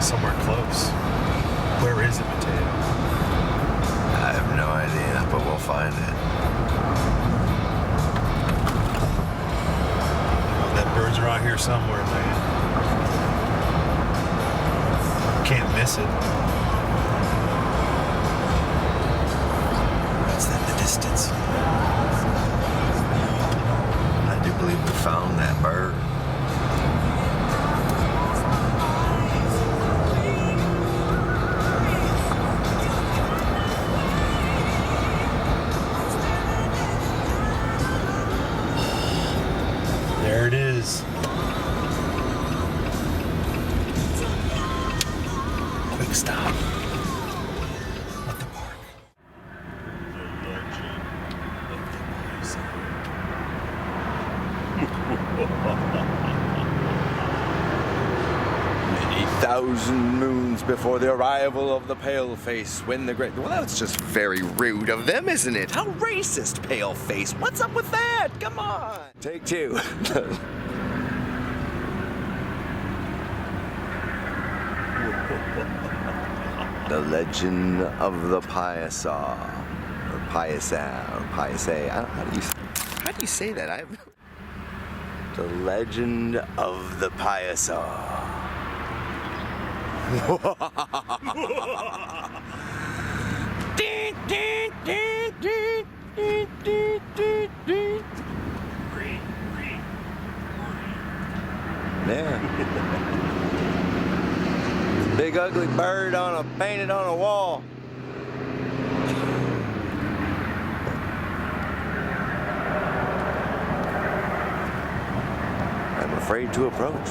somewhere close. Where is it, Mateo? I have no idea, but we'll find it. Oh, that bird's right here somewhere, man. Can't miss it. What's that in the distance? I do believe we found that bird. There it is. Quick stop. At the park. Many thousand moons before the arrival of the paleface, when the great... Well, that's just very rude of them, isn't it? How racist, paleface. What's up with that? Come on. Take two. The legend of the Piasa, or Piasa, or Piasa. How do you say that? The legend of the Piasa. Yeah. Big ugly bird painted on a wall. I'm afraid to approach.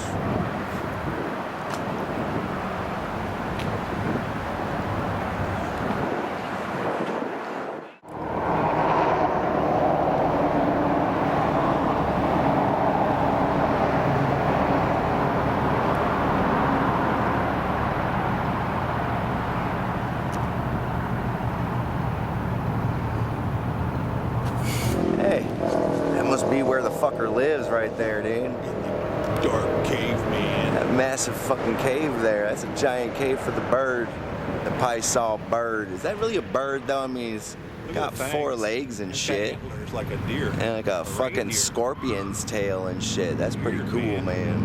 Be where the fucker lives right there, dude. Dark cave, man. That massive fucking cave there. That's a giant cave for the bird. The Piasa bird. Is that really a bird though? I mean, he's got 4 legs and shit. It's like a deer. And like a fucking scorpion's tail and shit. That's pretty cool, man.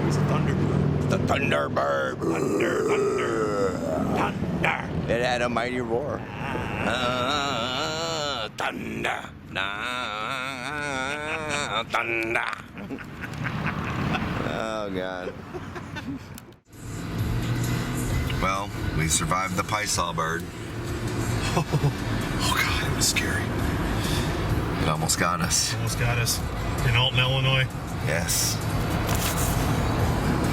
It's a thunderbird. The thunderbird. Thunder. It had a mighty roar. Thunder. Thunder. Oh, God. Well, we survived the Piasa bird. Oh, God, it was scary. It almost got us. Almost got us. In Alton, Illinois. Yes.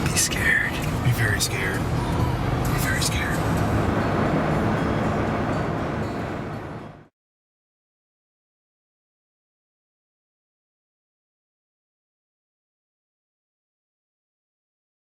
Be scared. Be very scared. Be very scared.